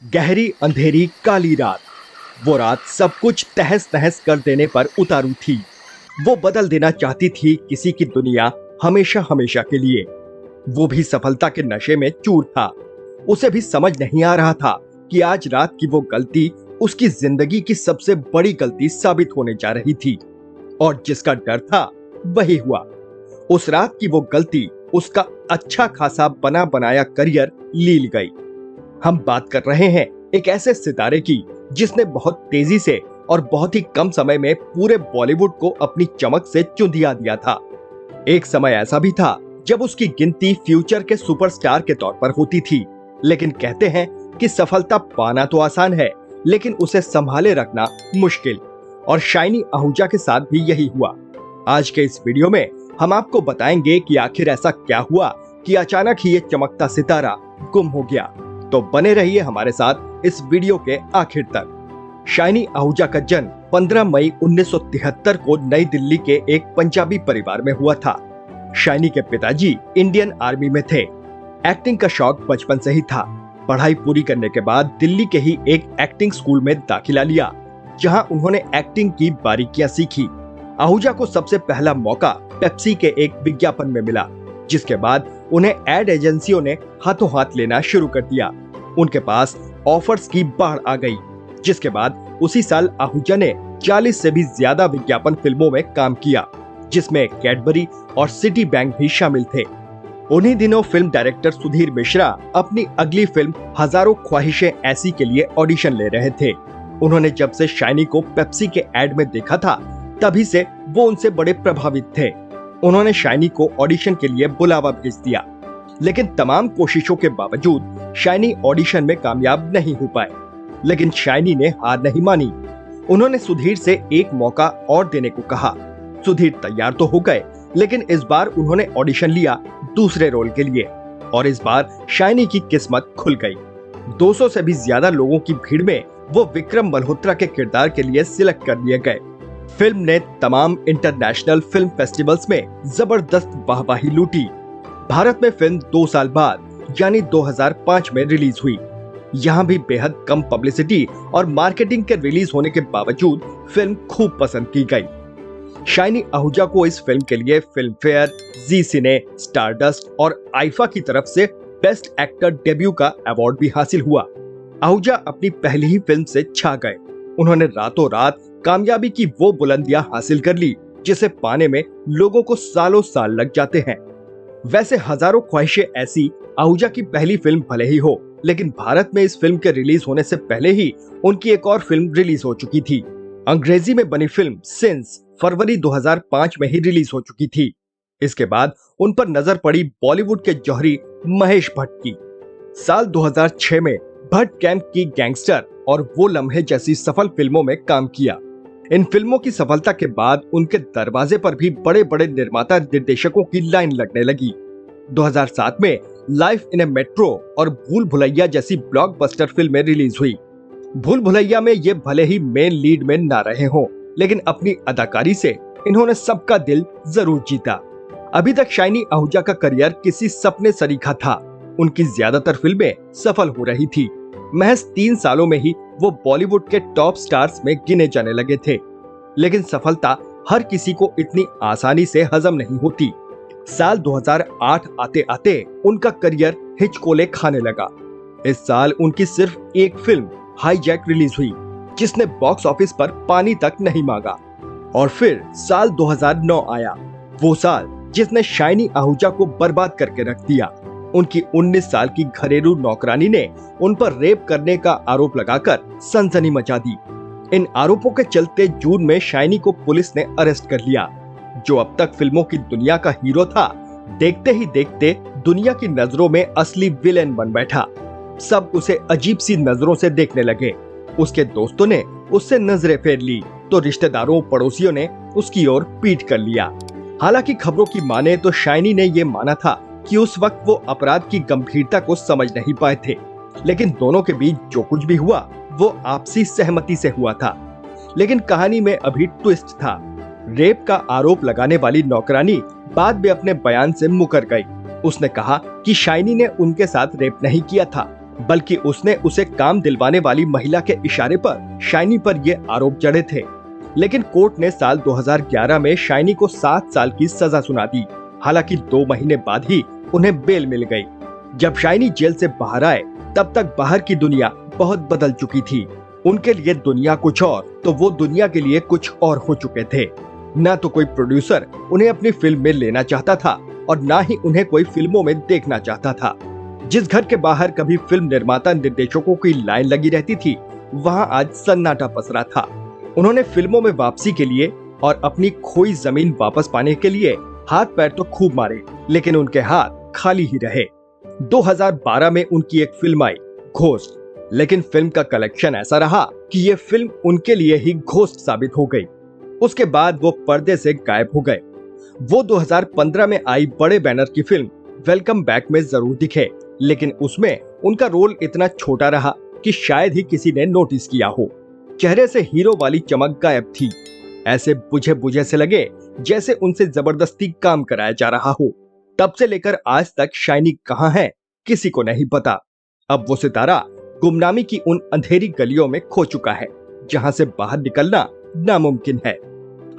गहरी अंधेरी काली रात। वो रात सब कुछ तहस नहस कर देने पर उतारू थी। वो बदल देना चाहती थी किसी की दुनिया हमेशा हमेशा के लिए। वो भी सफलता के नशे में चूर था। उसे भी समझ नहीं आ रहा था कि आज रात की वो गलती उसकी जिंदगी की सबसे बड़ी गलती साबित होने जा रही थी। और जिसका डर था वही हुआ। उस रात की वो गलती उसका अच्छा खासा बना बनाया करियर लील गई। हम बात कर रहे हैं एक ऐसे सितारे की जिसने बहुत तेजी से और बहुत ही कम समय में पूरे बॉलीवुड को अपनी चमक से चुंधिया दिया था। एक समय ऐसा भी था जब उसकी गिनती फ्यूचर के सुपरस्टार के तौर पर होती थी। लेकिन कहते हैं कि सफलता पाना तो आसान है, लेकिन उसे संभाले रखना मुश्किल। और शाइनी आहूजा के साथ भी यही हुआ। आज के इस वीडियो में हम आपको बताएंगे कि आखिर ऐसा क्या हुआ कि अचानक ही ये चमकता सितारा गुम हो गया। तो बने रहिए हमारे साथ इस वीडियो के आखिर तक। शाइनी आहूजा का जन्म 15 मई 1973 को नई दिल्ली के एक पंजाबी परिवार में हुआ था। शाइनी के पिताजी इंडियन आर्मी में थे। एक्टिंग का शौक बचपन से ही था। पढ़ाई पूरी करने के बाद दिल्ली के ही एक एक्टिंग स्कूल में दाखिला लिया, जहां उन्होंने एक्टिंग की बारीकियां सीखी। आहूजा को सबसे पहला मौका पेप्सी के एक विज्ञापन में मिला, जिसके बाद उन्हें एड एजेंसियों ने हाथों हाथ लेना शुरू कर दिया। उनके पास ऑफर्स की बाढ़ आ गई, जिसके बाद उसी साल आहूजा ने 40 से भी ज्यादा विज्ञापन फिल्मों में काम किया, जिसमें कैडबरी और सिटी बैंक भी शामिल थे। उन्हीं दिनों फिल्म डायरेक्टर सुधीर मिश्रा अपनी अगली फिल्म हजारों ख्वाहिशें ऐसी के लिए ऑडिशन ले रहे थे। उन्होंने जब से शाइनी को पेप्सी के एड में देखा था, तभी से वो उनसे बड़े प्रभावित थे। उन्होंने शाइनी को ऑडिशन के लिए बुलावा भेज दिया, लेकिन तमाम कोशिशों के बावजूद शाइनी ऑडिशन में कामयाब नहीं हो पाए। लेकिन शाइनी ने हार नहीं मानी। उन्होंने सुधीर से एक मौका और देने को कहा। सुधीर तैयार तो हो गए, लेकिन इस बार उन्होंने ऑडिशन लिया दूसरे रोल के लिए। और इस बार शाइनी की किस्मत खुल गई। 200 से भी ज्यादा लोगों की भीड़ में वो विक्रम मल्होत्रा के किरदार के लिए सिलेक्ट कर लिए गए। फिल्म ने तमाम इंटरनेशनल फिल्म फेस्टिवल्स में जबरदस्त वाहवाही लूटी। भारत में फिल्म 2 साल बाद यानी 2005 में रिलीज हुई। यहाँ भी बेहद कम पब्लिसिटी और मार्केटिंग के रिलीज होने के बावजूद फिल्म खूब पसंद की गई। शाइनी आहूजा को इस फिल्म के लिए फिल्म फेयर, जी सिने, स्टारडस्ट और आईफा की तरफ से बेस्ट एक्टर डेब्यू का अवार्ड भी हासिल हुआ। आहूजा अपनी पहली ही फिल्म से छा गए। उन्होंने रातों रात कामयाबी की वो बुलंदियां हासिल कर ली, जिसे पाने में लोगों को सालों साल लग जाते हैं। वैसे हजारों ख्वाहिशें ऐसी आहूजा की पहली फिल्म भले ही हो, लेकिन भारत में इस फिल्म के रिलीज होने से पहले ही उनकी एक और फिल्म रिलीज हो चुकी थी। अंग्रेजी में बनी फिल्म सिंस फरवरी 2005 में ही रिलीज हो चुकी थी। इसके बाद उन पर नजर पड़ी बॉलीवुड के जौहरी महेश भट्ट की। साल 2006 में भट्ट कैंप की गैंगस्टर और वो लम्हे जैसी सफल फिल्मों में काम किया। इन फिल्मों की सफलता के बाद उनके दरवाजे पर भी बड़े बड़े निर्माता निर्देशकों की लाइन लगने लगी। 2007 में लाइफ इन ए मेट्रो और भूल भुलैया जैसी ब्लॉकबस्टर फिल्में रिलीज हुई। भूल भुलैया में ये भले ही मेन लीड में ना रहे हों, लेकिन अपनी अदाकारी से इन्होंने सबका दिल जरूर जीता। अभी तक शाइनी आहूजा का करियर किसी सपने सरीखा था। उनकी ज्यादातर फिल्में सफल हो रही थी। महज 3 सालों में ही वो बॉलीवुड के टॉप स्टार्स में गिने जाने लगे थे। लेकिन सफलता हर किसी को इतनी आसानी से हजम नहीं होती। साल 2008 आते आते उनका करियर हिचकोले खाने लगा। इस साल उनकी सिर्फ एक फिल्म हाईजैक रिलीज हुई, जिसने बॉक्स ऑफिस पर पानी तक नहीं मांगा। और फिर साल 2009 आया, वो साल जिसने शाइनी आहूजा को बर्बाद करके रख दिया। उनकी 19 साल की घरेलू नौकरानी ने उन पर रेप करने का आरोप लगाकर सनसनी मचा दी। इन आरोपों के चलते जून में शाइनी को पुलिस ने अरेस्ट कर लिया। जो अब तक फिल्मों की दुनिया का हीरो था, देखते ही देखते दुनिया की नजरों में असली विलेन बन बैठा। सब उसे अजीब सी नजरों से देखने लगे। उसके दोस्तों ने उससे नजरें फेर ली, तो रिश्तेदारों पड़ोसियों ने उसकी ओर पीठ कर लिया। हालांकि खबरों की माने तो शाइनी ने ये माना था कि उस वक्त वो अपराध की गंभीरता को समझ नहीं पाए थे। लेकिन दोनों के बीच जो कुछ भी हुआ वो आपसी सहमति से हुआ था। लेकिन कहानी में अभी ट्विस्ट था। रेप का आरोप लगाने वाली नौकरानी बाद में अपने बयान से मुकर गई। उसने कहा कि शाइनी ने उनके साथ रेप नहीं किया था, बल्कि उसने उसे काम दिलवाने वाली महिला के इशारे पर शाइनी पर ये आरोप जड़े थे। लेकिन कोर्ट ने साल 2011 में शाइनी को 7 साल की सजा सुना दी। हालांकि 2 महीने बाद ही उन्हें बेल मिल गई। जब शाइनी जेल से बाहर आए तब तक बाहर की दुनिया बहुत बदल चुकी थी। उनके लिए दुनिया कुछ और तो वो दुनिया के लिए कुछ और हो चुके थे। न तो कोई प्रोड्यूसर उन्हें अपनी फिल्म में लेना चाहता था और न ही उन्हें कोई फिल्मों में देखना चाहता था। जिस घर के बाहर कभी फिल्म निर्माता निर्देशकों की लाइन लगी रहती थी, वहां आज सन्नाटा पसरा था। उन्होंने फिल्मों में वापसी के लिए और अपनी खोई जमीन वापस पाने के लिए हाथ पैर तो खूब मारे, लेकिन उनके हाथ खाली ही रहे। 2012 में उनकी एक फिल्म आई, घोस्ट, लेकिन फिल्म का कलेक्शन ऐसा रहा कि ये फिल्म उनके लिए ही घोस्ट साबित हो गई। उसके बाद वो पर्दे से गायब हो गए। वो 2015 में आई बड़े बैनर की फिल्म वेलकम बैक में जरूर दिखे, लेकिन उसमें उनका रोल इतना छोटा रहा कि शायद ही किसी ने नोटिस किया हो। चेहरे से हीरो वाली चमक गायब थी। ऐसे बुझे बुझे से लगे जैसे उनसे जबरदस्ती काम कराया जा रहा हो। तब से लेकर आज तक शाइनी कहाँ है, किसी को नहीं पता। अब वो सितारा गुमनामी की उन अंधेरी गलियों में खो चुका है, जहां से बाहर निकलना नामुमकिन है।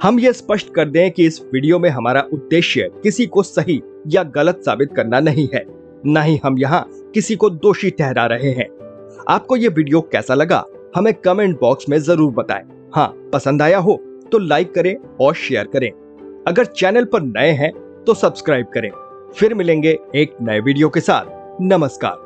हम ये स्पष्ट कर दें कि इस वीडियो में हमारा उद्देश्य किसी को सही या गलत साबित करना नहीं है, न ही हम यहाँ किसी को दोषी ठहरा रहे हैं। आपको ये वीडियो कैसा लगा हमें कमेंट बॉक्स में जरूर बताएं। हाँ, पसंद आया हो तो लाइक करें और शेयर करें। अगर चैनल पर नए हैं तो सब्सक्राइब करें। फिर मिलेंगे एक नए वीडियो के साथ। नमस्कार।